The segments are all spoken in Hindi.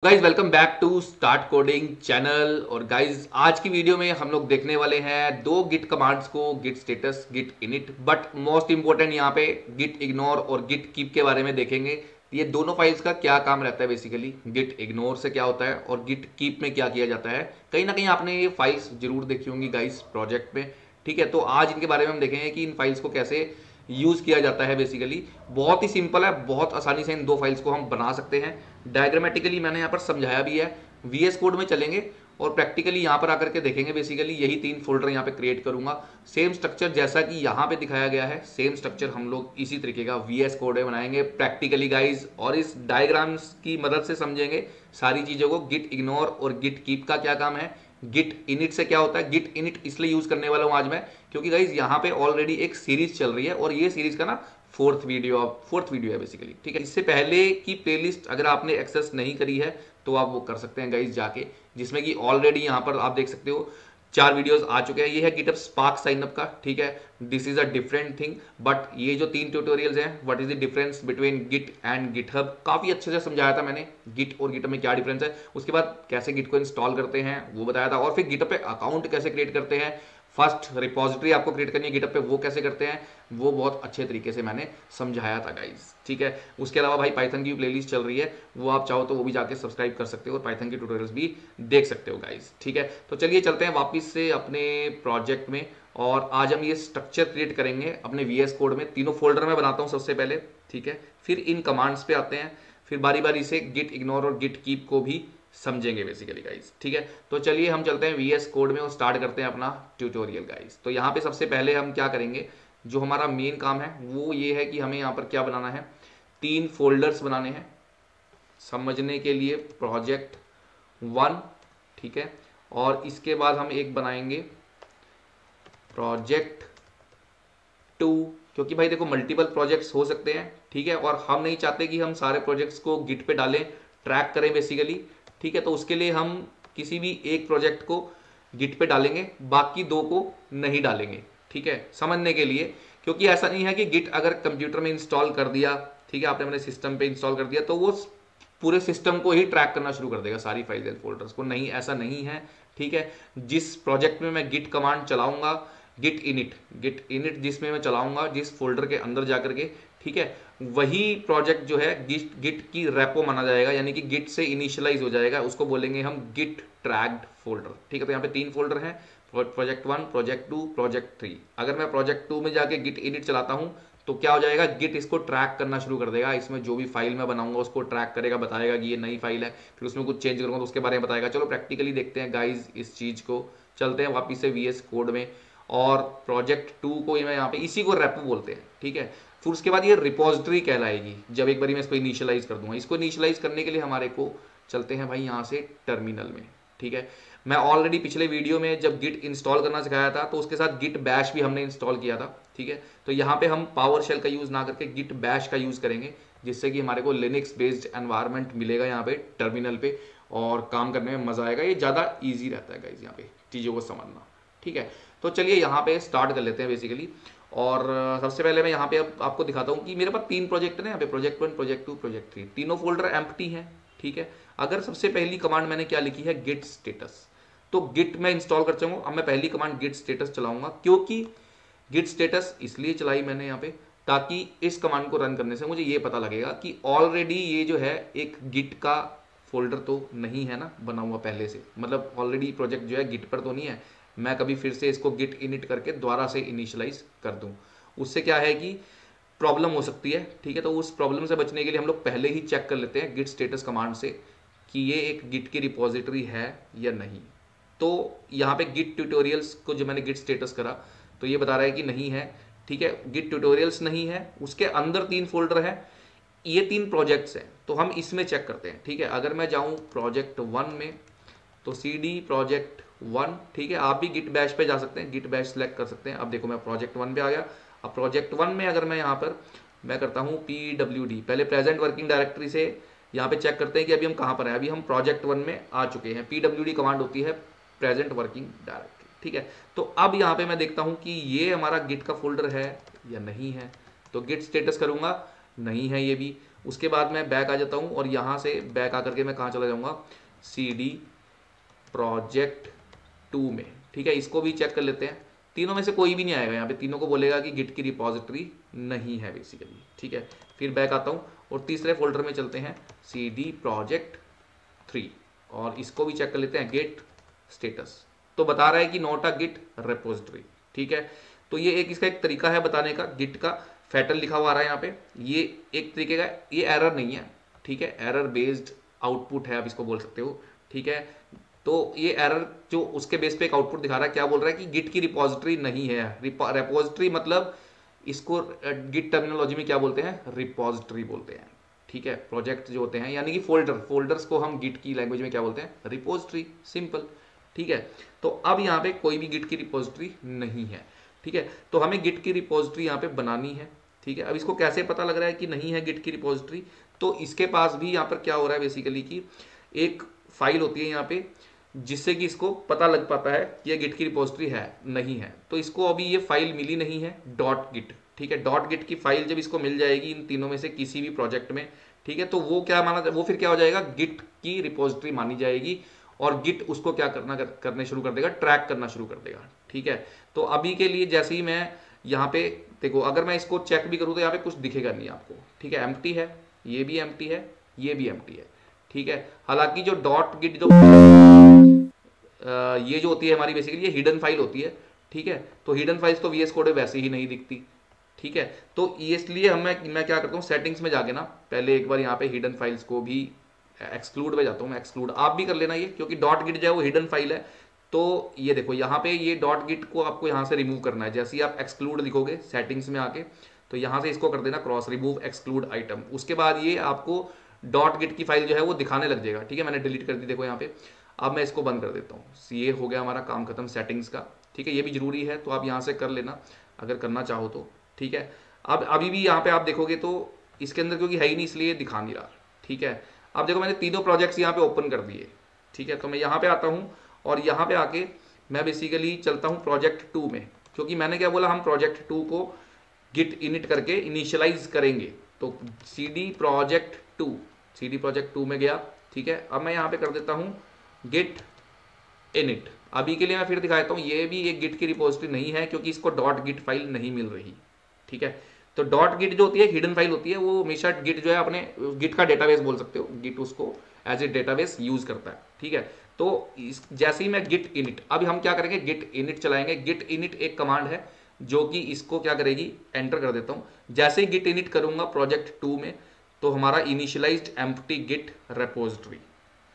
Guys welcome back to start coding channel. और गाइज आज की वीडियो में हम लोग देखने वाले हैं दो गिट कमांड्स को, git status, git init, but most important यहाँ पे गिट इग्नोर और गिट कीप के बारे में देखेंगे। ये दोनों फाइल्स का क्या काम रहता है, बेसिकली गिट इग्नोर से क्या होता है और गिट कीप में क्या किया जाता है। कहीं ना कहीं आपने ये फाइल्स जरूर देखी होंगी गाइज प्रोजेक्ट में, ठीक है। तो आज इनके बारे में हम देखेंगे कि इन फाइल्स को कैसे यूज किया जाता है। बेसिकली बहुत ही सिंपल है, बहुत आसानी से इन दो फाइल्स को हम बना सकते हैं। डायग्रामेटिकली मैंने यहाँ पर समझाया भी है। वीएस कोड में चलेंगे और प्रैक्टिकली यहाँ पर आकर के देखेंगे। बेसिकली यही तीन फोल्डर यहाँ पे क्रिएट करूंगा, सेम स्ट्रक्चर जैसा कि यहाँ पे दिखाया गया है, सेम स्ट्रक्चर हम लोग इसी तरीके का वीएस कोड में बनाएंगे प्रैक्टिकली गाइज। और इस डायग्राम्स की मदद से समझेंगे सारी चीजों को। गिट इग्नोर और गिट कीप का क्या काम है, गिट इनिट से क्या होता है। गिट इनिट इसलिए यूज करने वाला हूं आज मैं क्योंकि गाइज यहाँ पे ऑलरेडी एक सीरीज चल रही है और ये सीरीज का ना फोर्थ वीडियो है बेसिकली, ठीक है। इससे पहले की प्लेलिस्ट अगर आपने एक्सेस नहीं करी है तो आप वो कर सकते हैं गाइज जाके, जिसमें कि ऑलरेडी यहाँ पर आप देख सकते हो 4 वीडियोस आ चुके हैं। ये है गिटहब स्पार्क साइनअप का, ठीक है। This is a different thing, but ये जो 3 ट्यूटोरियल्स हैं, what is the difference between git and GitHub, काफी अच्छे से समझाया था मैंने। गिट और गिटहब में क्या डिफरेंस है, उसके बाद कैसे गिट को इंस्टॉल करते हैं वो बताया था, और फिर गिटहब पे अकाउंट कैसे क्रिएट करते हैं, फर्स्ट रिपोजिटरी आपको क्रिएट करनी है गिटहब पे, वो कैसे करते हैं, वो बहुत अच्छे तरीके से मैंने समझाया था गाइज, ठीक है। उसके अलावा भाई पाइथन की प्लेलिस्ट चल रही है, वो आप चाहो तो वो भी जाके सब्सक्राइब कर सकते हो और पाइथन के ट्यूटोरियल्स भी देख सकते हो गाइज, ठीक है। तो चलिए चलते हैं वापस से अपने प्रोजेक्ट में और आज हम ये स्ट्रक्चर क्रिएट करेंगे अपने वीएस कोड में। तीनों फोल्डर में बनाता हूँ सबसे पहले, ठीक है। फिर इन कमांड्स पे आते हैं, फिर बारी बारी से गिट इग्नोर और गिट कीप को भी समझेंगे बेसिकली गाइस, ठीक है। तो चलिए हम चलते हैं वीएस कोड में और स्टार्ट करते हैं अपना ट्यूटोरियल गाइस। तो यहाँ पे सबसे पहले हम क्या करेंगे, जो हमारा मेन काम है वो ये है कि हमें यहाँ पर क्या बनाना है, 3 फोल्डर्स बनाने हैं समझने के लिए। प्रोजेक्ट 1, ठीक है, और इसके बाद हम एक बनाएंगे प्रोजेक्ट 2, क्योंकि भाई देखो मल्टीपल प्रोजेक्ट्स हो सकते हैं, ठीक है, और हम नहीं चाहते कि हम सारे प्रोजेक्ट्स को गिट पे डालें, ट्रैक करें बेसिकली, ठीक है। तो उसके लिए हम किसी भी एक प्रोजेक्ट को गिट पे डालेंगे, बाकी 2 को नहीं डालेंगे, ठीक है, समझने के लिए। क्योंकि ऐसा नहीं है कि गिट अगर कंप्यूटर में इंस्टॉल कर दिया, ठीक है, आपने अपने सिस्टम पे इंस्टॉल कर दिया तो वो पूरे सिस्टम को ही ट्रैक करना शुरू कर देगा, सारी फाइल्स एंड फोल्डर्स को। नहीं, ऐसा नहीं है, ठीक है। जिस प्रोजेक्ट में मैं गिट कमांड चलाऊंगा, गिट इनिट जिसमें मैं चलाऊंगा जिस फोल्डर के अंदर जाकर के, ठीक है, वही प्रोजेक्ट जो है गिट की रेपो माना जाएगा, यानी कि गिट से इनिशियलाइज हो जाएगा, उसको बोलेंगे हम गिट ट्रैक्ड फोल्डर, ठीक है। तो यहाँ पे 3 फोल्डर हैं, प्रोजेक्ट 1, प्रोजेक्ट 2, प्रोजेक्ट 3। अगर मैं प्रोजेक्ट 2 में जाके गिट इनिट चलाता हूँ तो क्या हो जाएगा, गिट इसको ट्रैक करना शुरू कर देगा। इसमें जो भी फाइल मैं बनाऊंगा उसको ट्रैक करेगा, बताएगा कि ये नई फाइल है, फिर उसमें कुछ चेंज करूंगा तो उसके बारे में बताएगा। चलो प्रैक्टिकली देखते हैं गाइज इस चीज को। चलते हैं वापिस से वीएस कोड में, और प्रोजेक्ट 2 को मैं यहाँ पे इसी को रेपो बोलते हैं, ठीक है। फिर उसके बाद ये रिपोजिटरी कहलाएगी जब एक बार मैं इसको इनिशियलाइज कर दूंगा। इसको इनिशियलाइज करने के लिए हमारे को चलते हैं भाई यहाँ से टर्मिनल में, ठीक है। मैं ऑलरेडी पिछले वीडियो में जब गिट इंस्टॉल करना सिखाया था तो उसके साथ गिट बैश भी हमने इंस्टॉल किया था, ठीक है। तो यहाँ पे हम पावर शेल का यूज ना करके गिट बैश का यूज करेंगे, जिससे कि हमारे को लिनक्स बेस्ड एनवायरनमेंट मिलेगा यहाँ पे टर्मिनल पे, और काम करने में मजा आएगा। ये ज्यादा ईजी रहता है गाइज यहाँ पे चीजों को समझना, ठीक है। तो चलिए यहाँ पे स्टार्ट कर लेते हैं बेसिकली। और सबसे पहले मैं यहाँ पे अब आपको दिखाता हूँ कि मेरे पास 3 प्रोजेक्ट है यहाँ पे, प्रोजेक्ट 1, प्रोजेक्ट 2, प्रोजेक्ट 3, तीनों फोल्डर एम्प्टी हैं, ठीक है। अगर सबसे पहली कमांड मैंने क्या लिखी है, गिट स्टेटस, तो गिट मैं इंस्टॉल कर चुका हूँ। अब मैं पहली कमांड गिट स्टेटस चलाऊंगा, क्योंकि गिट स्टेटस इसलिए चलाई मैंने यहाँ पे ताकि इस कमांड को रन करने से मुझे ये पता लगेगा कि ऑलरेडी ये जो है एक गिट का फोल्डर तो नहीं है ना बना हुआ पहले से, मतलब ऑलरेडी प्रोजेक्ट जो है गिट पर तो नहीं है। मैं कभी फिर से इसको गिट इनिट करके दोबारा से इनिशियलाइज कर दूं, उससे क्या है कि प्रॉब्लम हो सकती है, ठीक है। तो उस प्रॉब्लम से बचने के लिए हम लोग पहले ही चेक कर लेते हैं गिट स्टेटस कमांड से कि ये एक गिट की रिपोजिटरी है या नहीं। तो यहाँ पे गिट ट्यूटोरियल्स को जो मैंने गिट स्टेटस करा तो ये बता रहा है कि नहीं है, ठीक है। गिट ट्यूटोरियल्स नहीं है, उसके अंदर 3 फोल्डर है, ये 3 प्रोजेक्ट्स हैं, तो हम इसमें चेक करते हैं, ठीक है। अगर मैं जाऊँ प्रोजेक्ट 1 में तो CD प्रोजेक्ट 1, ठीक है। आप भी गिट बैश पे जा सकते हैं, गिट बैश सेलेक्ट कर सकते हैं। अब देखो मैं प्रोजेक्ट 1 पे आ गया। अब प्रोजेक्ट 1 में अगर मैं यहाँ पर मैं करता हूँ PWD, पहले प्रेजेंट वर्किंग डायरेक्टरी से यहाँ पे चेक करते हैं कि अभी हम कहाँ पर हैं। अभी हम प्रोजेक्ट 1 में आ चुके हैं। PWD कमांड होती है प्रेजेंट वर्किंग डायरेक्टरी, ठीक है। तो अब यहाँ पे मैं देखता हूँ कि ये हमारा गिट का फोल्डर है या नहीं है, तो गिट स्टेटस करूंगा, नहीं है ये भी। उसके बाद मैं बैक आ जाता हूँ और यहाँ से बैक आकर के मैं कहाँ चला जाऊँगा, CD प्रोजेक्ट 2 में। ठीक है, इसको भी चेक कर लेते हैं। तीनों में से कोई भी नहीं आएगा, यहाँ पे तीनों को बोलेगा कि गिट की रिपोजिटरी नहीं है बेसिकली। ठीक है, फिर बैक आता हूँ और तीसरे फोल्डर में चलते हैं CD प्रोजेक्ट 3 और इसको भी चेक कर लेते हैं गिट स्टेटस। तो बता रहा है कि नॉट अ गिट रिपोजिटरी। ठीक है, तो ये एक इसका एक तरीका है बताने का। गिट का फैटल लिखा हुआ आ रहा है यहाँ पे, ये एक तरीके का, ये एरर नहीं है। ठीक है, एरर बेस्ड आउटपुट है, आप इसको बोल सकते हो। ठीक है, तो ये एरर जो उसके बेस पे एक आउटपुट दिखा रहा है, क्या बोल रहा है कि गिट की रिपोजिटरी नहीं है। रिपोजिटरी मतलब इसको गिट टर्मिनोलॉजी में क्या बोलते हैं, रिपोजिटरी बोलते हैं। ठीक है, प्रोजेक्ट जो होते हैं यानी कि फोल्डर्स को हम गिट की लैंग्वेज में क्या बोलते हैं, रिपोजिटरी, सिंपल। ठीक है, तो अब यहाँ पे कोई भी गिट की रिपोजिटरी नहीं है। ठीक है, तो हमें गिट की रिपोजिटरी यहाँ पे बनानी है। ठीक है, अब इसको कैसे पता लग रहा है कि नहीं है गिट की रिपोजिटरी, तो इसके पास भी यहाँ पर क्या हो रहा है बेसिकली कि एक फाइल होती है यहाँ पे जिससे कि इसको पता लग पाता है कि ये गिट की रिपोजिटरी है नहीं है। तो इसको अभी ये फाइल मिली नहीं है डॉट गिट। ठीक है, डॉट गिट की फाइल जब इसको मिल जाएगी इन तीनों में से किसी भी प्रोजेक्ट में, ठीक है, तो वो क्या माना, वो फिर क्या हो जाएगा, गिट की रिपोजिटरी मानी जाएगी और गिट उसको क्या करने शुरू कर देगा, ट्रैक करना शुरू कर देगा। ठीक है, तो अभी के लिए जैसे ही मैं यहाँ पे देखो, अगर मैं इसको चेक भी करूँ तो यहाँ पे कुछ दिखेगा नहीं आपको। ठीक है, एम्प्टी है, ये भी एम्प्टी है, ये भी एम्प्टी है। ठीक है, हालांकि जो डॉट गिट जो ये जो होती है हमारी बेसिकली ये हिडन फाइल होती है। ठीक है, तो हिडन फाइल्स तो VS कोड में वैसे ही नहीं दिखती। ठीक है, तो इसलिए मैं क्या करता हूँ, सेटिंग्स में जाके ना पहले एक बार यहाँ पे हिडन फाइल्स को भी एक्सक्लूड में जाता हूँ मैं, एक्सक्लूड आप भी कर लेना ये, क्योंकि डॉट गिट जो है वो हिडन फाइल है। तो ये देखो यहाँ पे ये डॉट गिट को आपको यहाँ से रिमूव करना है। जैसे ही आप एक्सक्लूड लिखोगे सेटिंग्स में आके, तो यहाँ से इसको कर देना क्रॉस, रिमूव एक्सक्लूड आइटम। उसके बाद ये आपको डॉट गिट की फाइल जो है वो दिखाने लग जाएगा। ठीक है, मैंने डिलीट कर दी देखो यहाँ पे। अब मैं इसको बंद कर देता हूँ। ये हो गया हमारा काम खत्म सेटिंग्स का। ठीक है, ये भी जरूरी है तो आप यहाँ से कर लेना अगर करना चाहो तो। ठीक है, अब अभी भी यहाँ पे आप देखोगे तो इसके अंदर क्योंकि है ही नहीं इसलिए दिखा नहीं रहा। ठीक है, अब देखो मैंने तीनों प्रोजेक्ट्स यहाँ पे ओपन कर दिए। ठीक है, तो मैं यहाँ पे आता हूँ और यहाँ पे आके मैं बेसिकली चलता हूँ प्रोजेक्ट 2 में, क्योंकि मैंने क्या बोला, हम प्रोजेक्ट 2 को गिट इनिट करके इनिशियलाइज करेंगे। तो CD प्रोजेक्ट 2 में गया। ठीक है, अब मैं यहाँ पे कर देता हूँ गिट इनिट। अभी के लिए मैं फिर दिखाता हूँ, ये भी एक गिट की रिपोजिटरी नहीं है क्योंकि इसको डॉट गिट फाइल नहीं मिल रही। ठीक है, तो डॉट गिट जो होती है हिडन फाइल होती है, वो हमेशा गिट जो है अपने गिट का डेटाबेस बोल सकते हो, गिट उसको एज ए डेटाबेस यूज करता है। ठीक है, तो जैसे ही मैं गिट इनिट, अभी हम क्या करेंगे, गिट इनिट चलाएंगे। गिट इनिट एक कमांड है जो कि इसको क्या करेगी, एंटर कर देता हूँ। जैसे ही गिट इनिट करूंगा प्रोजेक्ट 2 में, तो हमारा इनिशियलाइज्ड एम्प्टी गिट रिपोजिटरी,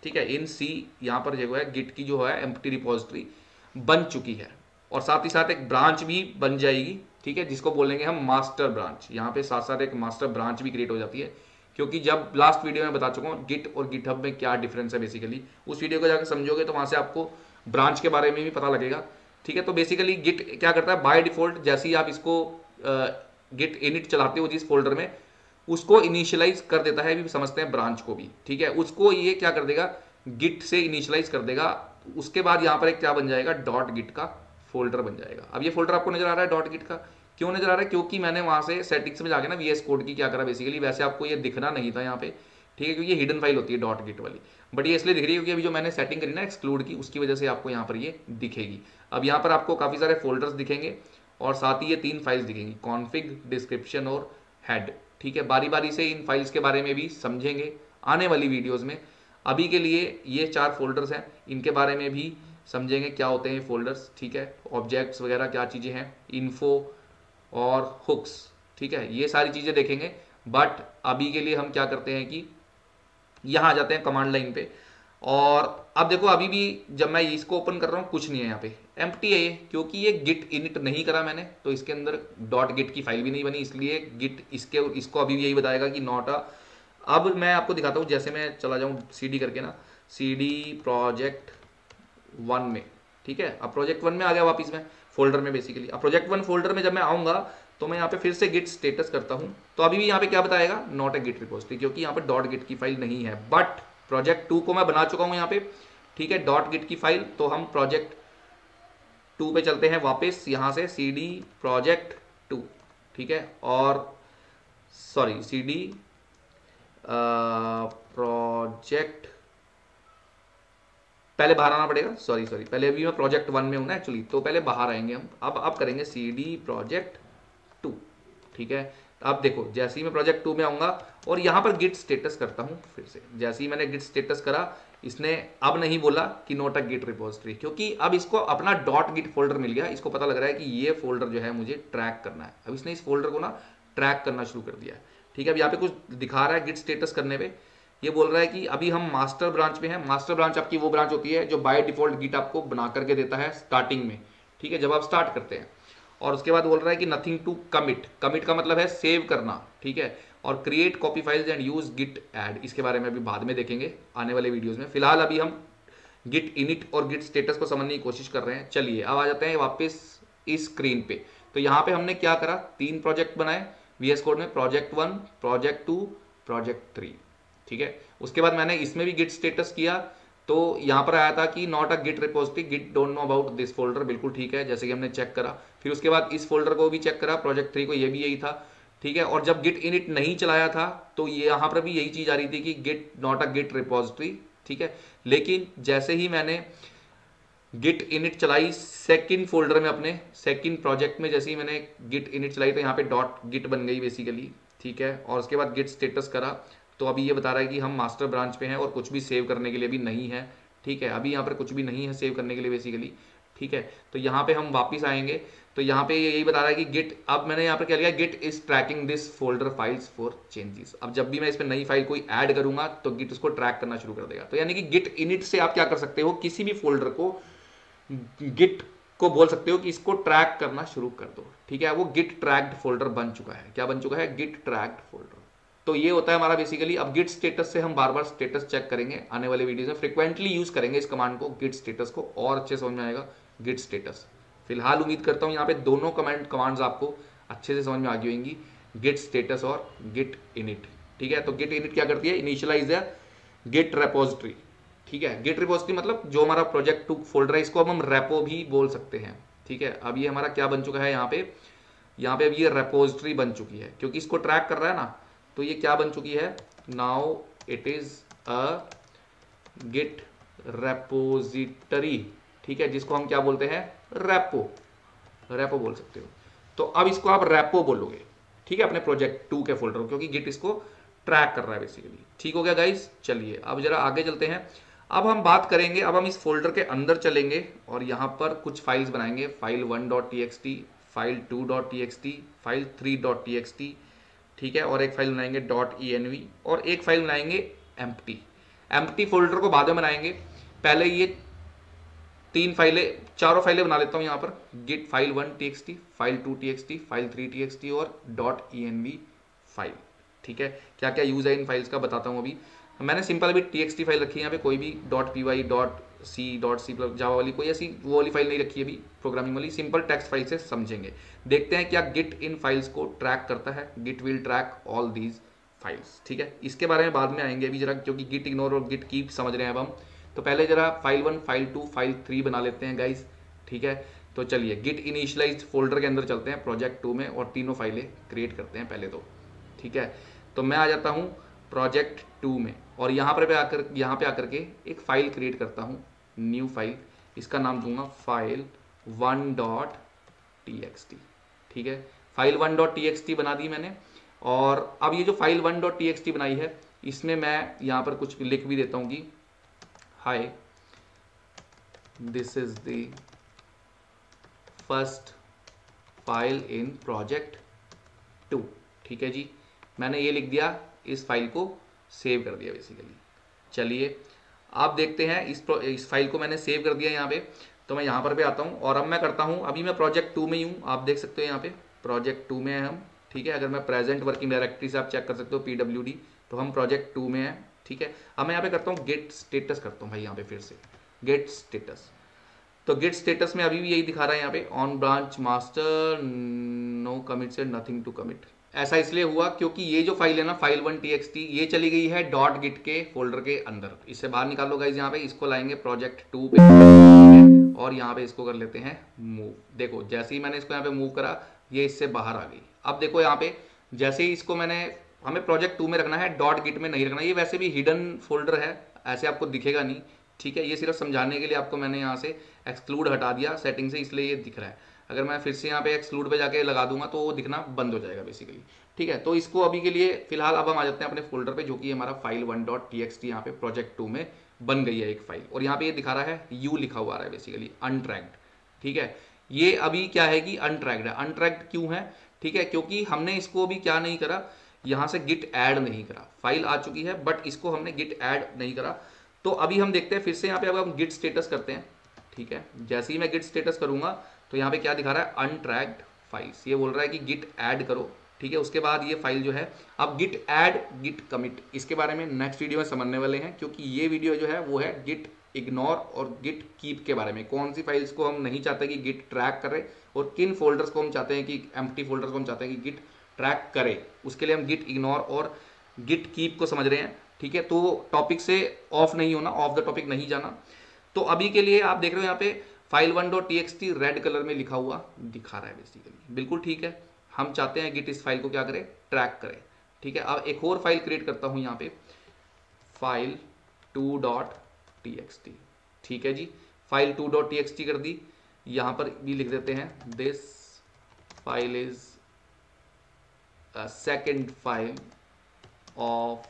ठीक है, इन C यहाँ पर जो है गिट की जो है एम्प्टी रिपोजिटरी बन चुकी है और साथ ही साथ एक ब्रांच भी बन जाएगी। ठीक है, जिसको बोलेंगे हम मास्टर ब्रांच। यहाँ पे साथ साथ एक मास्टर ब्रांच भी क्रिएट हो जाती है, क्योंकि जब लास्ट वीडियो में बता चुका हूँ गिट और गिटहब में क्या डिफरेंस है बेसिकली, उस वीडियो को जाकर समझोगे तो वहां से आपको ब्रांच के बारे में भी पता लगेगा। ठीक है, तो बेसिकली गिट क्या करता है, बाय डिफॉल्ट जैसे ही आप इसको गिट इनिट चलाते हो जिस फोल्डर में, उसको इनिशियलाइज कर देता है, भी समझते हैं ब्रांच को भी। ठीक है, उसको ये क्या कर देगा, गिट से इनिशियलाइज कर देगा। उसके बाद यहाँ पर एक क्या बन जाएगा, डॉट गिट का फोल्डर बन जाएगा। अब ये फोल्डर आपको नजर आ रहा है डॉट गिट का, क्यों नजर आ रहा है, क्योंकि मैंने वहां से सेटिंग्स में जाके ना VS कोड की क्या करा बेसिकली, वैसे आपको ये दिखना नहीं था यहाँ पे। ठीक है, क्योंकि ये हिडन फाइल होती है डॉट गिट वाली, बट ये इसलिए दिख रही है क्योंकि अभी जो मैंने सेटिंग करी ना एक्सक्लूड की, उसकी वजह से आपको यहाँ पर ये दिखेगी। अब यहाँ पर आपको काफी सारे फोल्डर्स दिखेंगे और साथ ही ये 3 फाइल्स दिखेंगी, कॉन्फिग, डिस्क्रिप्शन और हेड। ठीक है, बारी बारी से इन फाइल्स के बारे में भी समझेंगे आने वाली वीडियोस में। अभी के लिए ये 4 फोल्डर्स हैं, इनके बारे में भी समझेंगे क्या होते हैं फोल्डर्स। ठीक है, ऑब्जेक्ट्स वगैरह क्या चीजें हैं, इन्फो और हुक्स। ठीक है, ये सारी चीजें देखेंगे। बट अभी के लिए हम क्या करते हैं कि यहां आ जाते हैं कमांड लाइन पे। और अब देखो अभी भी जब मैं इसको ओपन कर रहा हूं कुछ नहीं है यहाँ पे, एम्प्टी है ये, क्योंकि ये गिट इनिट नहीं करा मैंने, तो इसके अंदर डॉट गिट की फाइल भी नहीं बनी, इसलिए गिट इसको अभी यही बताएगा कि नॉट अ। अब मैं आपको दिखाता हूं, जैसे मैं चला जाऊं CD करके ना, CD प्रोजेक्ट 1 में। ठीक है, अब प्रोजेक्ट 1 में आ गया वापिस मैं फोल्डर में बेसिकली। अब प्रोजेक्ट 1 फोल्डर में जब मैं आऊंगा तो मैं यहाँ पे फिर से गिट स्टेटस करता हूं, तो अभी भी यहाँ पे क्या बताएगा, नॉट ए गिट रिपोजिटरी, क्योंकि यहाँ पे डॉट गिट की फाइल नहीं है। बट प्रोजेक्ट 2 को मैं बना चुका हूं यहाँ पे। ठीक है, डॉट गिट की फाइल, तो हम प्रोजेक्ट 2 पे चलते हैं वापस, यहां से CD प्रोजेक्ट 2। ठीक है, और सॉरी CD प्रोजेक्ट, पहले बाहर आना पड़ेगा, सॉरी पहले अभी मैं प्रोजेक्ट 1 में हूँ ना एक्चुअली, तो पहले बाहर आएंगे हम। अब करेंगे CD प्रोजेक्ट 2, ठीक है। अब देखो जैसे ही मैं प्रोजेक्ट 2 में आऊँगा और यहाँ पर गिट स्टेटस करता हूँ फिर से। जैसे ही मैंने गिट स्टेटस करा, इसने अब नहीं बोला कि नोट अ गिट रिपोजिटरी, क्योंकि अब इसको अपना डॉट गिट फोल्डर मिल गया। इसको पता लग रहा है कि ये फोल्डर जो है मुझे ट्रैक करना है। अब इसने इस फोल्डर को ना ट्रैक करना शुरू कर दिया है, ठीक है। अब यहाँ पे कुछ दिखा रहा है गिट स्टेटस करने पे, ये बोल रहा है कि अभी हम मास्टर ब्रांच में हैं। मास्टर ब्रांच आपकी वो ब्रांच होती है जो बाय डिफॉल्ट गिट आपको बना करके देता है स्टार्टिंग में, ठीक है, जब आप स्टार्ट करते हैं। और उसके बाद बोल रहा है कि नथिंग टू कमिट, कमिट का मतलब है सेव करना, ठीक है। और create copy files and use git add, इसके बारे में अभी बाद में देखेंगे आने वाले वीडियोस में। फिलहाल अभी हम गिट इनिट और गिट स्टेटस को समझने की कोशिश कर रहे हैं। चलिए अब आ जाते हैं वापस इस स्क्रीन पे। तो यहाँ पे हमने क्या करा, 3 प्रोजेक्ट बनाए VS कोड में, प्रोजेक्ट 1, प्रोजेक्ट 2, प्रोजेक्ट 3, ठीक है। उसके बाद मैंने इसमें भी गिट स्टेटस किया, तो यहाँ पर आया था कि not a git repository, git don't know about this folder, बिल्कुल ठीक है, जैसे कि हमने चेक करा। फिर उसके बाद इस फोल्डर को भी चेक करा, प्रोजेक्ट 3 को, ये भी यही था, ठीक है। और जब गिट इनिट नहीं चलाया था तो ये यहाँ पर भी यही चीज आ रही थी कि git not a git repository, ठीक है। लेकिन जैसे ही मैंने गिट इनिट चलाई सेकंड फोल्डर में, अपने सेकंड प्रोजेक्ट में, जैसे ही मैंने गिट इनिट चलाई तो यहाँ पे डॉट गिट बन गई बेसिकली, ठीक है। और उसके बाद गिट स्टेटस करा तो अभी ये बता रहा है कि हम मास्टर ब्रांच पे हैं और कुछ भी सेव करने के लिए भी नहीं है, ठीक है। अभी यहाँ पर कुछ भी नहीं है सेव करने के लिए बेसिकली, ठीक है। तो यहाँ पे हम वापस आएंगे, तो यहाँ पे यही बता रहा है कि गिट, अब मैंने यहाँ पर क्या लिया, git is tracking this folder files for changes. अब जब भी मैं इस पर नई फाइल कोई ऐड करूंगा तो गिट उसको ट्रैक करना शुरू कर देगा। तो यानी कि गिट इनिट से आप क्या कर सकते हो, किसी भी फोल्डर को गिट को बोल सकते हो कि इसको ट्रैक करना शुरू कर दो, ठीक है। वो गिट ट्रैक्ड फोल्डर बन चुका है। क्या बन चुका है, गिट ट्रैक्ड फोल्डर। तो ये होता है हमारा बेसिकली। अब गिट स्टेटस से हम बार बार स्टेटस चेक करेंगे आने वाले वीडियोस में, फ्रिक्वेंटली यूज करेंगे इस कमांड को, गिट स्टेटस को, और अच्छे समझ में आएगा गिट स्टेटस। फिलहाल उम्मीद करता हूं यहाँ पे दोनों कमांड्स आपको अच्छे से समझ में आ गई होंगी, गिट स्टेटस और गिट इनिट, ठीक है। तो गिट इनिट क्या करती है, इनिशियलाइज द गिट रेपोजिटरी, ठीक है। गिट रिपोजिटरी मतलब जो हमारा प्रोजेक्ट 2 फोल्डर है, इसको अब हम रेपो भी बोल सकते हैं, ठीक है। अब ये हमारा क्या बन चुका है, यहाँ पे अब ये रेपोजिटरी बन चुकी है, क्योंकि इसको ट्रैक कर रहा है ना। तो ये क्या बन चुकी है, now it is a git repository, ठीक है, जिसको हम क्या बोलते हैं, रेपो बोल सकते हो। तो अब इसको आप रेपो बोलोगे, ठीक है, अपने प्रोजेक्ट 2 के फोल्डर को, क्योंकि गिट इसको ट्रैक कर रहा है बेसिकली। ठीक हो गया गाइस। चलिए अब जरा आगे चलते हैं। अब हम बात करेंगे, अब हम इस फोल्डर के अंदर चलेंगे और यहाँ पर कुछ फाइल्स बनाएंगे, file 1.txt, file 2.txt, file 3.txt, ठीक है। और एक फाइल बनाएंगे .env और एक फाइल बनाएंगे एम्प्टी फोल्डर को बाद में बनाएंगे। पहले ये 3 फाइलें, चारों फाइलें बना लेता हूँ यहाँ पर, Git file 1.txt, file 2.txt, file 3.txt और .env फाइल, ठीक है। क्या क्या यूज है इन फाइल्स का बताता हूँ अभी। मैंने सिंपल अभी txt फाइल रखी है यहाँ पे, कोई भी .py, .c जावा वाली कोई ऐसी वो वाली फाइल नहीं रखी है अभी, प्रोग्रामिंग वाली, सिंपल टेक्स्ट फाइल से समझेंगे। देखते हैं क्या गिट इन फाइल्स को ट्रैक करता है। Git will track all these files, ठीक है। इसके बारे में बाद में आएंगे अभी जरा, क्योंकि गिट इग्नोर और गिट कीप समझ रहे हैं अब हम। तो पहले जरा फाइल 1, फाइल 2, फाइल 3 बना लेते हैं गाइज, ठीक है। तो चलिए गिट इनिशियलाइज्ड फोल्डर के अंदर चलते हैं प्रोजेक्ट 2 में और तीनों फाइलें क्रिएट करते हैं पहले तो, ठीक है। तो मैं आ जाता हूँ प्रोजेक्ट 2 में और यहाँ पे आकर के एक फाइल क्रिएट करता हूँ, न्यू फाइल, इसका नाम दूंगा फाइल 1.txt, ठीक है। फाइल 1.txt बना दी मैंने। और अब ये जो फाइल 1.txt बनाई है, इसमें मैं यहाँ पर कुछ लिख भी देता हूँ कि hi, this is the first file in project 2, ठीक है जी। मैंने ये लिख दिया, इस फाइल को सेव कर दिया बेसिकली। चलिए आप देखते हैं इस फाइल को मैंने सेव कर दिया यहाँ पे। तो मैं यहाँ पर भी आता हूँ और अब मैं करता हूँ, अभी मैं प्रोजेक्ट 2 में ही हूँ, आप देख सकते हो यहाँ पे प्रोजेक्ट 2 में है हम, ठीक है। अगर मैं प्रेजेंट वर्किंग डायरेक्टरी से आप चेक कर सकते हो PWD, तो हम प्रोजेक्ट 2 में है, ठीक है। अब मैं यहाँ पे करता हूँ गेट स्टेटस करता हूँ भाई, यहाँ पे फिर से गेट स्टेटस। तो गेट स्टेटस में अभी भी यही दिखा रहा है यहाँ पे, on branch master no commit से नथिंग टू कमिट। ऐसा इसलिए हुआ क्योंकि ये जो फाइल है ना, फाइल 1.txt, ये चली गई है .git के फोल्डर के अंदर। इससे बाहर निकालो गाइस, यहाँ पे इसको लाएंगे प्रोजेक्ट 2 पे और यहाँ पे इसको कर लेते हैं मूव। देखो जैसे ही मैंने इसको यहाँ पे मूव करा, ये इससे बाहर आ गई। अब देखो यहाँ पे जैसे ही इसको मैंने हमें प्रोजेक्ट 2 में रखना है, डॉट गिट में नहीं रखना। ये वैसे भी हिडन फोल्डर है, ऐसे आपको दिखेगा नहीं, ठीक है। ये सिर्फ समझाने के लिए आपको मैंने यहाँ से एक्सक्लूड हटा दिया सेटिंग से, इसलिए ये दिख रहा है। अगर मैं फिर से यहाँ पे एक्सक्लूड पे जाके लगा दूंगा तो वो दिखना बंद हो जाएगा बेसिकली, ठीक है। तो इसको अभी के लिए फिलहाल अब हम आ जाते हैं अपने फोल्डर पे, जो कि हमारा फाइल 1.txt यहाँ पे प्रोजेक्ट 2 में बन गई है एक फाइल। और यहाँ पे ये दिखा रहा है यू लिखा हुआ है बेसिकली अनट्रैक्ड, ठीक है। ये अभी क्या है कि अनट्रैक्ड है। अनट्रैक्ड क्यों है, ठीक है, क्योंकि हमने इसको अभी क्या नहीं करा, यहाँ से गिट ऐड नहीं करा। फाइल आ चुकी है बट इसको हमने गिट ऐड नहीं करा। तो अभी हम देखते हैं फिर से यहाँ पे, अब हम गिट स्टेटस करते हैं, ठीक है। जैसे ही मैं गिट स्टेटस करूंगा तो यहाँ पे क्या दिखा रहा है, अनट्रैक्ड फाइल्स। ये बोल रहा है कि गिट ऐड करो, ठीक है। उसके बाद ये फाइल जो है, अब गिट ऐड गिट कमिट, इसके बारे में नेक्स्ट वीडियो में समझने वाले हैं, क्योंकि ये वीडियो जो है वो है गिट इग्नोर और गिट कीप के बारे में। कौन सी फाइल्स को हम नहीं चाहते कि गिट ट्रैक करे और किन फोल्डर्स को हम चाहते हैं कि एम्प्टी फोल्डर्स को हम चाहते हैं कि गिट ट्रैक करे। उसके लिए हम गिट इग्नोर और गिट कीप को समझ रहे हैं, ठीक है। तो टॉपिक से ऑफ नहीं होना, ऑफ द टॉपिक नहीं जाना। तो अभी के लिए आप देख रहे हो यहाँ पे फाइल 1.txt रेड कलर में लिखा हुआ दिखा रहा है बेसिकली, बिल्कुल ठीक है। हम चाहते हैं गिट इस फाइल को क्या करे, ट्रैक करे, ठीक है। अब एक और फाइल क्रिएट करता हूं यहाँ पे, फाइल 2.txt, ठीक है जी। फाइल 2.txt कर दी, यहां पर भी लिख देते हैं this file is second file of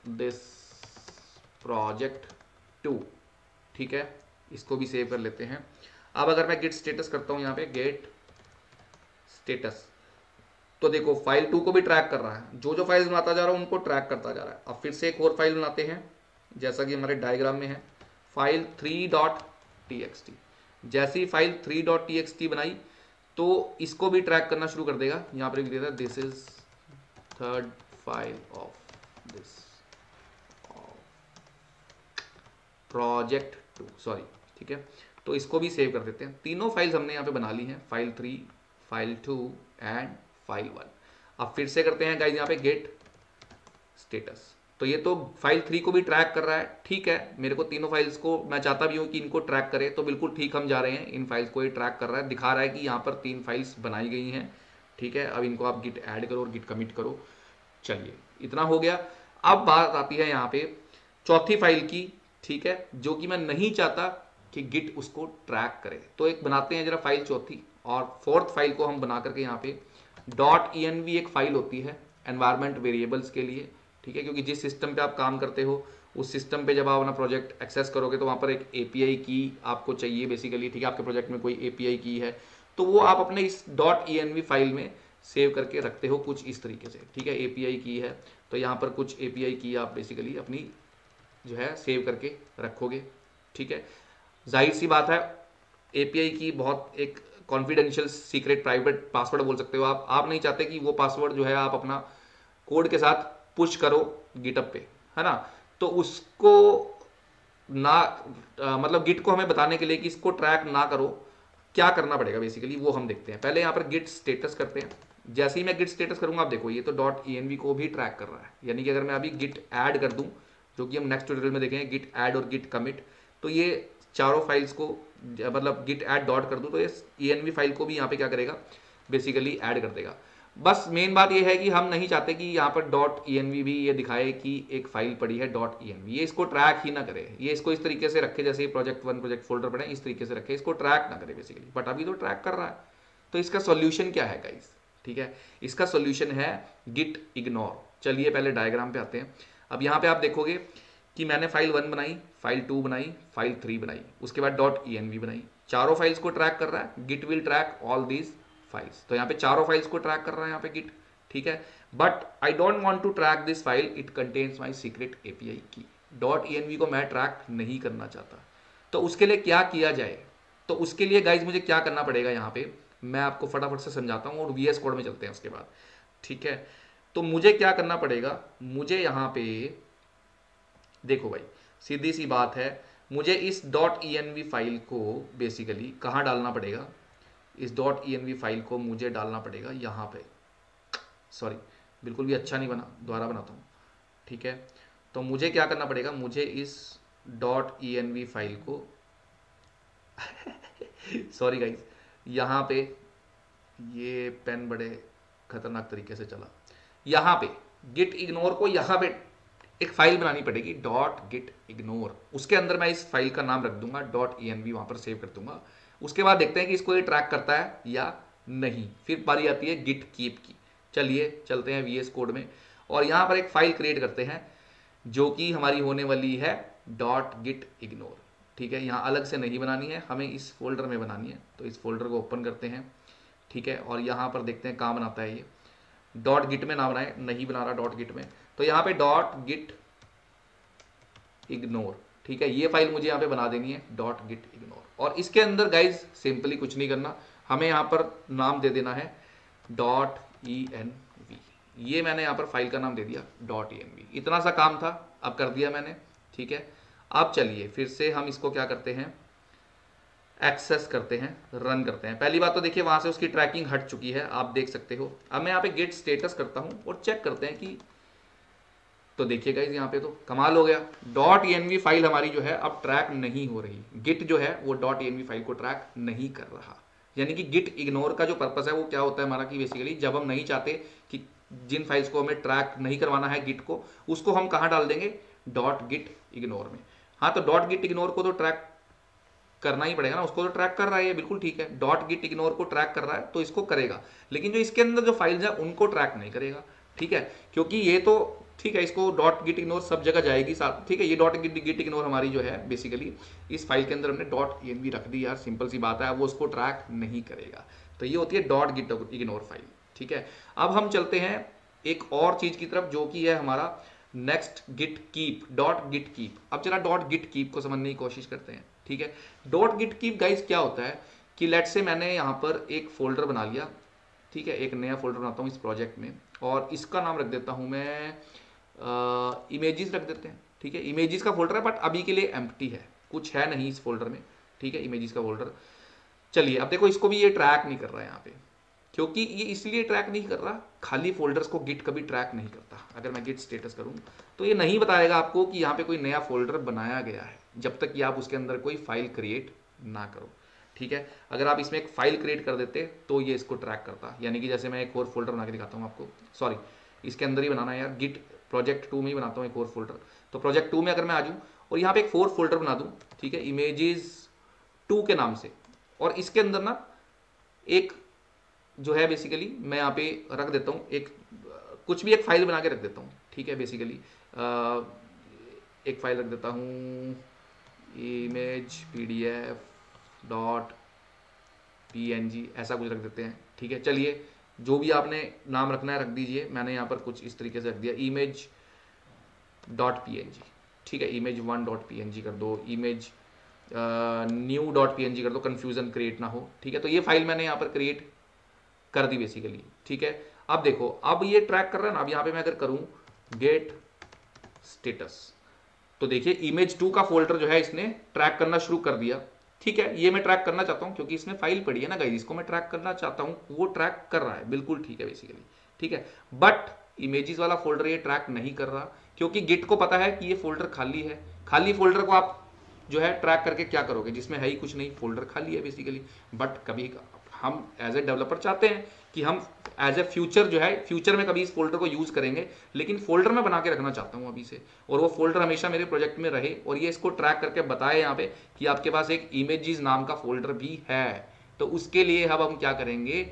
this project 2, ठीक है। इसको भी सेव कर लेते हैं। अब अगर मैं गेट स्टेटस करता हूं यहाँ पे, गेट स्टेटस, तो देखो फाइल 2 को भी ट्रैक कर रहा है, जो जो फाइल्स बनाता जा रहा है उनको ट्रैक करता जा रहा है। अब फिर से एक और फाइल बनाते हैं, जैसा कि हमारे डायग्राम में है, फाइल 3.txt। जैसे ही फाइल 3.txt बनाई तो इसको भी ट्रैक करना शुरू कर देगा। यहाँ पर लिख देता है this is third file of this project 2, sorry, ठीक है। तो इसको भी सेव कर देते हैं। तीनों फाइल्स हमने यहाँ पे बना ली हैं, फाइल 3, फाइल 2 एंड फाइल 1। अब फिर से करते हैं गाइज यहाँ पे गेट स्टेटस। तो ये तो फाइल 3 को भी ट्रैक कर रहा है, ठीक है। मेरे को तीनों फाइल्स को, मैं चाहता भी हूँ कि इनको ट्रैक करे, तो बिल्कुल ठीक हम जा रहे हैं। इन फाइल्स को ये ट्रैक कर रहा है, दिखा रहा है कि यहाँ पर 3 फाइल्स बनाई गई हैं, ठीक है। अब इनको आप गिट ऐड करो और गिट कमिट करो। चलिए, इतना हो गया। अब बात आती है यहाँ पे चौथी फाइल की, ठीक है, जो कि मैं नहीं चाहता कि गिट उसको ट्रैक करे। तो एक बनाते हैं जरा फाइल चौथी, और फोर्थ फाइल को हम बना करके यहाँ पे .env एक फाइल होती है एनवायरमेंट वेरिएबल्स के लिए, ठीक है। क्योंकि जिस सिस्टम पे आप काम करते हो उस सिस्टम पे जब आप अपना प्रोजेक्ट एक्सेस करोगे तो वहाँ पर एक एपीआई की आपको चाहिए बेसिकली, ठीक है। आपके प्रोजेक्ट में कोई एपीआई की है तो वो आप अपने इस .env फाइल में सेव करके रखते हो कुछ इस तरीके से, ठीक है। एपीआई की है तो यहाँ पर कुछ एपीआई की आप बेसिकली अपनी जो है सेव करके रखोगे, ठीक है। जाहिर सी बात है, एपीआई की बहुत एक कॉन्फिडेंशियल सीक्रेट प्राइवेट पासवर्ड बोल सकते हो आप नहीं चाहते कि वो पासवर्ड जो है आप अपना कोड के साथ पुश करो गिटअप पे, है ना। तो उसको ना मतलब गिट को हमें बताने के लिए कि इसको ट्रैक ना करो, क्या करना पड़ेगा बेसिकली वो हम देखते हैं। पहले यहाँ पर गिट स्टेटस करते हैं। जैसे ही मैं गिट स्टेटस करूंगा, आप देखो ये तो .env को भी ट्रैक कर रहा है। यानी कि अगर मैं अभी गिट ऐड कर दूं, जो कि हम नेक्स्ट ट्यूटोरियल में देखेंगे, गिट ऐड और गिट कमिट, तो ये चारों फाइल्स को मतलब गिट ऐड डॉट कर दूं तो ये env फाइल को भी यहाँ पे क्या करेगा, बेसिकली ऐड कर देगा। बस मेन बात ये है कि हम नहीं चाहते कि यहाँ पर .env भी ये दिखाए कि एक फाइल पड़ी है .env, ये इसको ट्रैक ही ना करे। ये इसको इस तरीके से रखे जैसे प्रोजेक्ट 1 प्रोजेक्ट फोल्डर पड़े इस तरीके से रखे, इसको ट्रैक ना करे बेसिकली। बट अभी तो ट्रैक कर रहा है। तो इसका सोल्यूशन क्या है गाइस, ठीक है। इसका सोल्यूशन है गिट इग्नोर। चलिए पहले डायग्राम पे आते हैं। अब यहाँ पे आप देखोगे कि मैंने फाइल 1 बनाई, फाइल 2 बनाई, फाइल 3 बनाई, उसके बाद .env बनाई। चारों फाइल्स को ट्रैक कर रहा है, git will track all these files. तो यहाँ पे चारों फाइल्स को ट्रैक कर रहा है यहाँ पे गिट, ठीक है। But I don't want to track this file, it contains my secret API key. .env को मैं ट्रैक नहीं करना चाहता। तो उसके लिए क्या किया जाए, तो उसके लिए गाइज मुझे क्या करना पड़ेगा, यहाँ पे मैं आपको फटाफट से समझाता हूँ और VS कोड में चलते हैं उसके बाद, ठीक है। तो मुझे क्या करना पड़ेगा, मुझे यहाँ पे देखो भाई, सीधी सी बात है, मुझे इस .env फाइल को बेसिकली कहाँ डालना पड़ेगा, इस .env फाइल को मुझे डालना पड़ेगा यहाँ पे। सॉरी, बिल्कुल भी अच्छा नहीं बना, दोबारा बनाता हूँ, ठीक है। तो मुझे क्या करना पड़ेगा, मुझे इस .env फाइल को सॉरी गाइज, यहाँ पे ये पेन बड़े खतरनाक तरीके से चला। यहाँ पे गिट इग्नोर को यहाँ पे एक फाइल बनानी पड़ेगी डॉट गिट इग्नोर, उसके अंदर मैं इस फाइल का नाम रख दूंगा डॉट env, वहां पर सेव कर दूंगा। उसके बाद देखते हैं कि इसको ये ट्रैक करता है या नहीं। फिर बारी आती है गिट कीप की। चलिए चलते हैं VS कोड में और यहाँ पर एक फाइल क्रिएट करते हैं जो कि हमारी होने वाली है डॉट गिट इग्नोर। ठीक है, यहाँ अलग से नहीं बनानी है, हमें इस फोल्डर में बनानी है। तो इस फोल्डर को ओपन करते हैं, ठीक है, और यहाँ पर देखते हैं कहाँ बनाता है ये। डॉट गिट में ना बनाए, नहीं बना रहा डॉट गिट में, तो यहाँ पे डॉट गिट इग्नोर, ठीक है, ये फाइल मुझे यहाँ पे बना देनी है डॉट गिट इग्नोर। और इसके अंदर गाइज सिंपली कुछ नहीं करना, हमें यहाँ पर नाम दे देना है डॉट env। ये मैंने यहाँ पर फाइल का नाम दे दिया डॉट env। इतना सा काम था, अब कर दिया मैंने, ठीक है। अब चलिए फिर से हम इसको क्या करते हैं, एक्सेस करते हैं, रन करते हैं। पहली बात तो देखिए वहां से उसकी ट्रैकिंग हट चुकी है, आप देख सकते हो। अब मैं यहाँ पे गेट स्टेटस करता हूं और चेक करते हैं कि, तो देखिए गाइस यहाँ पे तो कमाल हो गया, डॉट env फाइल हमारी जो है अब ट्रैक नहीं हो रही। गिट जो है वो डॉट env फाइल को ट्रैक नहीं कर रहा। यानी कि गिट इग्नोर का जो पर्पस है वो क्या होता है हमारा, कि बेसिकली जब हम नहीं चाहते कि जिन फाइल्स को हमें ट्रैक नहीं करवाना है गिट को, उसको हम कहाँ डाल देंगे, डॉट गिट इग्नोर में। हाँ, तो डॉट गिट इग्नोर को तो ट्रैक करना ही पड़ेगा ना, उसको तो ट्रैक कर रहा है ये, बिल्कुल ठीक है, डॉट गिट इग्नोर को ट्रैक कर रहा है तो इसको करेगा, लेकिन जो इसके अंदर जो फाइल्स है उनको ट्रैक नहीं करेगा। ठीक है, क्योंकि ये तो ठीक है, इसको डॉट गिट इग्नोर सब जगह जाएगी साथ, ठीक है। ये डॉट गिट इग्नोर हमारी जो है बेसिकली इस फाइल के अंदर हमने डॉट env रख दी यार, सिंपल सी बात है, वो उसको ट्रैक नहीं करेगा। तो ये होती है डॉट गिट इग्नोर फाइल, ठीक है। अब हम चलते हैं एक और चीज की तरफ, जो कि है हमारा next git keep, dot git keep. अब जरा डॉट गिट कीप को समझने की कोशिश करते हैं, ठीक है। डॉट गिट कीप गाइस क्या होता है कि लेट से मैंने यहाँ पर एक फोल्डर बना लिया, ठीक है, एक नया फोल्डर बनाता हूँ इस प्रोजेक्ट में, और इसका नाम रख देता हूँ मैं इमेजेस रख देते हैं, ठीक है। इमेजेस का फोल्डर है बट अभी के लिए एम्प्टी है, कुछ है नहीं इस फोल्डर में, ठीक है, इमेजेस का फोल्डर। चलिए अब देखो, इसको भी ये ट्रैक नहीं कर रहा है यहाँ पे, क्योंकि ये इसलिए ट्रैक नहीं कर रहा, खाली फोल्डर्स को गिट कभी ट्रैक नहीं करता। अगर मैं गिट स्टेटस करूँ तो ये नहीं बताएगा आपको कि यहाँ पे कोई नया फोल्डर बनाया गया है, जब तक कि आप उसके अंदर कोई फाइल क्रिएट ना करो, ठीक है। अगर आप इसमें एक फाइल क्रिएट कर देते तो ये इसको ट्रैक करता। यानी कि जैसे मैं एक और फोल्डर बना के दिखाता हूँ आपको, सॉरी इसके अंदर ही बनाना है यार, गिट प्रोजेक्ट 2 में ही बनाता हूँ एक और फोल्डर। तो प्रोजेक्ट 2 में अगर मैं आ जाऊँ और यहाँ पे एक 4 फोल्डर बना दूँ, ठीक है, इमेजेस 2 के नाम से, और इसके अंदर ना एक जो है बेसिकली मैं यहाँ पे रख देता हूँ एक कुछ भी एक फाइल बना के रख देता हूँ, ठीक है। बेसिकली एक फाइल रख देता हूँ इमेज pdf.png, ऐसा कुछ रख देते हैं, ठीक है। चलिए जो भी आपने नाम रखना है रख दीजिए, मैंने यहाँ पर कुछ इस तरीके से रख दिया image.png, ठीक है, image1.png कर दो, image new.png कर दो, कंफ्यूजन क्रिएट ना हो, ठीक है। तो ये फाइल मैंने यहाँ पर क्रिएट कर दी बेसिकली, ठीक है। अब देखो, अब ये ट्रैक कर रहा है ना। अब यहाँ पे मैं अगर करूँ गेट स्टेटस, तो देखिए इमेज 2 का फोल्डर जो है इसने ट्रैक करना शुरू कर दिया, ठीक है। ये मैं ट्रैक करना चाहता हूँ क्योंकि इसमें फाइल पड़ी है ना गाइस, इसको मैं ट्रैक करना चाहता हूँ, वो ट्रैक कर रहा है, बिल्कुल ठीक है बेसिकली, ठीक है। बट इमेजेस वाला फोल्डर ये ट्रैक नहीं कर रहा, क्योंकि गिट को पता है कि ये फोल्डर खाली है। खाली फोल्डर को आप जो है ट्रैक करके क्या करोगे, जिसमें है ही कुछ नहीं, फोल्डर खाली है बेसिकली। बट कभी हम एज ए डेवलपर चाहते हैं कि हम एज ए फ्यूचर जो है, फ्यूचर में कभी इस फोल्डर को यूज करेंगे, लेकिन फोल्डर में बना के रखना चाहता हूं अभी से, और वो फोल्डर हमेशा मेरे प्रोजेक्ट में रहे, और ये इसको ट्रैक करके बताए यहाँ पे कि आपके पास एक इमेजेस नाम का फोल्डर भी है। तो उसके लिए अब हम क्या करेंगे,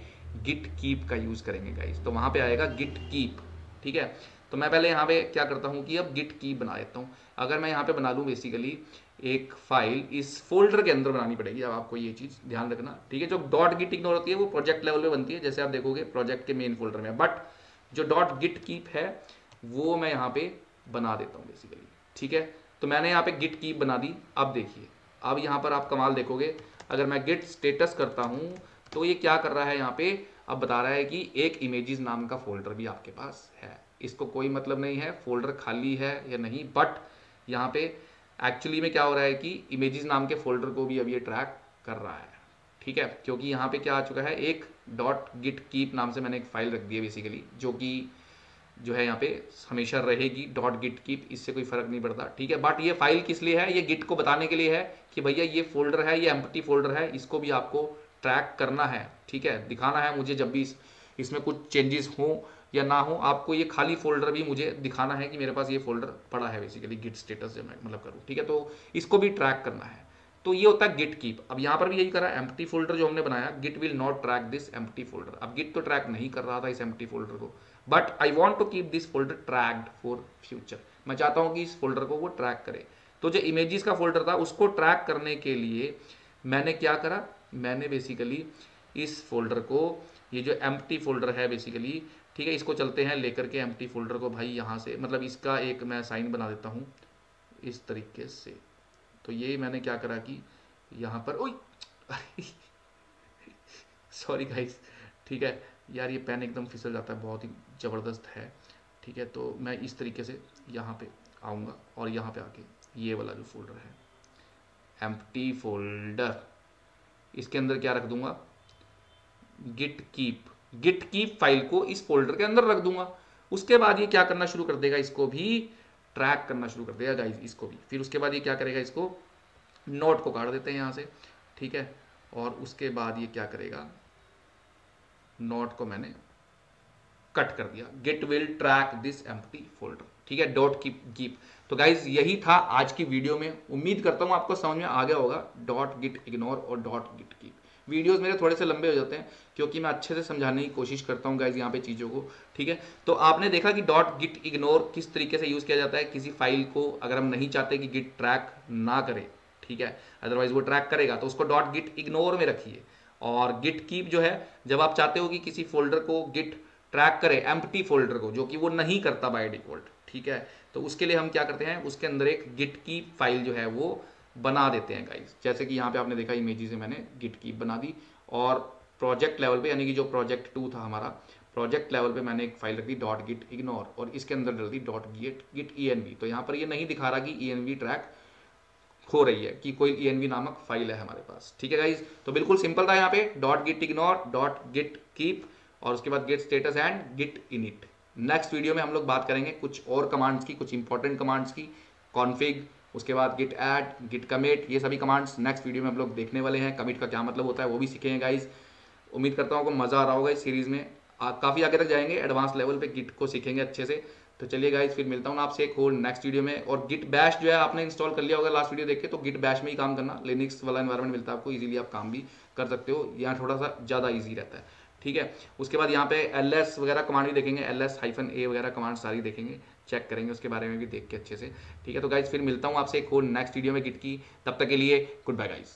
गिट कीप का यूज करेंगे गाइस। तो वहां पे आएगा गिट कीप, ठीक है। तो मैं पहले यहाँ पे क्या करता हूँ कि अब गिट कीप बना देता हूँ। अगर मैं यहाँ पे बना लूँ बेसिकली एक फाइल इस फोल्डर के अंदर बनानी पड़ेगी, अब आपको ये चीज ध्यान रखना, ठीक है। जो डॉट गिट इग्नोर होती है वो प्रोजेक्ट लेवल पे बनती है, जैसे आप देखोगे प्रोजेक्ट के मेन फोल्डर में, बट जो डॉट गिट कीप है वो मैं यहाँ पे बना देता हूँ बेसिकली, ठीक है। तो मैंने यहाँ पे गिट कीप बना दी। अब देखिए, अब यहाँ पर आप कमाल देखोगे, अगर मैं गिट स्टेटस करता हूँ तो ये क्या कर रहा है यहाँ पे, अब बता रहा है कि एक इमेजेस नाम का फोल्डर भी आपके पास है। इसको कोई मतलब नहीं है फोल्डर खाली है या नहीं, बट यहाँ पे एक्चुअली में क्या हो रहा है कि इमेजेस नाम के फोल्डर को भी अब ये ट्रैक कर रहा है, ठीक है। क्योंकि यहाँ पे क्या आ चुका है, एक डॉट गिट कीप नाम से मैंने एक फाइल रख दी है बेसिकली, जो कि जो है यहाँ पे हमेशा रहेगी डॉट गिट कीप, इससे कोई फर्क नहीं पड़ता, ठीक है। बट ये फाइल किस लिए है, ये गिट को बताने के लिए है कि भैया ये फोल्डर है, ये एम्प्टी फोल्डर है, इसको भी आपको ट्रैक करना है, ठीक है, दिखाना है मुझे जब भी इसमें कुछ चेंजेस हो या ना हो, आपको ये खाली फोल्डर भी मुझे दिखाना है कि मेरे पास ये फोल्डर पड़ा है बेसिकली गिट स्टेटस जब मैं मतलब करूँ, ठीक है। तो इसको भी ट्रैक करना है, तो ये होता है गिट कीप। अब यहाँ पर भी यही करा, एम्प्टी फोल्डर जो हमने बनाया, git will not track this empty folder. अब गिट तो ट्रैक नहीं कर रहा था इस एम्प्टी फोल्डर को, but I want to keep this folder tracked for future. मैं चाहता हूँ कि इस फोल्डर को वो ट्रैक करे। तो जो इमेजेस का फोल्डर था उसको ट्रैक करने के लिए मैंने क्या करा, मैंने बेसिकली इस फोल्डर को, ये जो एम्प्टी फोल्डर है बेसिकली, ठीक है, इसको चलते हैं लेकर के एम्प्टी फोल्डर को भाई यहाँ से, मतलब इसका एक मैं साइन बना देता हूँ इस तरीके से। तो ये मैंने क्या करा कि यहाँ पर, ओई सॉरी गाइस, ठीक है यार, ये पेन एकदम फिसल जाता है, बहुत ही ज़बरदस्त है, ठीक है। तो मैं इस तरीके से यहाँ पे आऊँगा और यहाँ पे आके ये वाला जो फोल्डर है एम्प्टी फोल्डर, इसके अंदर क्या रख दूंगा, गिट कीप फाइल को इस फोल्डर के अंदर रख दूंगा। उसके बाद ये क्या करना शुरू कर देगा, इसको भी ट्रैक करना शुरू कर देगा गाइस, इसको भी। फिर उसके बाद ये क्या करेगा, इसको नोट को काट देते हैं यहाँ से, ठीक है। और उसके बाद ये क्या करेगा, नोट को मैंने कट कर दिया, git will track this empty folder, ठीक है, डॉट कीप। तो गाइज यही था आज की वीडियो में, उम्मीद करता हूँ आपको समझ में आ गया होगा डॉट गिट इग्नोर और डॉट गिट कीप। वीडियोस मेरे थोड़े से लंबे हो जाते हैं क्योंकि मैं अच्छे से समझाने की कोशिश करता हूँ गाइज यहाँ पे चीज़ों को, ठीक है। तो आपने देखा कि डॉट गिट इग्नोर किस तरीके से यूज़ किया जाता है किसी फाइल को, अगर हम नहीं चाहते कि गिट ट्रैक ना करे, ठीक है, अदरवाइज वो ट्रैक करेगा, तो उसको डॉट गिट इग्नोर में रखिए। और गिट कीप जो है, जब आप चाहते हो कि किसी फोल्डर को गिट ट्रैक करे, एम्प्टी फोल्डर को, जो कि वो नहीं करता बाय डिफॉल्ट, ठीक है, तो उसके लिए हम क्या करते हैं, उसके अंदर एक गिट कीप फाइल जो है वो बना देते हैं गाइस। जैसे कि यहाँ पे आपने देखा इमेजेस से मैंने गिट कीप बना दी, और प्रोजेक्ट लेवल पे, यानी कि जो प्रोजेक्ट 2 था हमारा, प्रोजेक्ट लेवल पे मैंने एक फाइल रख दी डॉट गिट इग्नोर, और इसके अंदर डाल दी डॉट गिट env। तो यहाँ पर ये नहीं दिखा रहा कि env ट्रैक हो रही है, कि कोई env नामक फाइल है हमारे पास, ठीक है गाइज। तो बिल्कुल सिंपल था यहाँ पे, dot git ignore, dot git keep, और उसके बाद git status and git init. Next video में हम लोग बात करेंगे कुछ और कमांड्स की, कुछ इंपॉर्टेंट कमांड्स की, कॉन्फिग, उसके बाद गिट ऐड, गिट कमिट, ये सभी कमांड्स नेक्स्ट वीडियो में हम लोग देखने वाले हैं। कमिट का क्या मतलब होता है वो भी सीखेंगे गाइज। उम्मीद करता हूँ आपको मजा आ रहा होगा इस सीरीज में, काफी आगे तक जाएंगे, एडवांस लेवल पे गिट को सीखेंगे अच्छे से। तो चलिए गाइज, फिर मिलता हूँ आपसे एक और नेक्स्ट वीडियो में। और गिट बैश जो है आपने इंस्टॉल कर लिया होगा लास्ट वीडियो देख के, तो गिट बैश में ही काम करना, लिनक्स वाला एनवायरमेंट मिलता है आपको, इजीली आप काम भी कर सकते हो, यहाँ थोड़ा सा ज़्यादा ईजी रहता है, ठीक है। उसके बाद यहाँ पे ls वगैरह कमांड भी देखेंगे, ls-a वगैरह कमांड सारी देखेंगे, चेक करेंगे उसके बारे में भी देख के अच्छे से, ठीक है। तो गाइज फिर मिलता हूँ आपसे एक और नेक्स्ट वीडियो में गिट की, तब तक के लिए गुड बाय गाइज।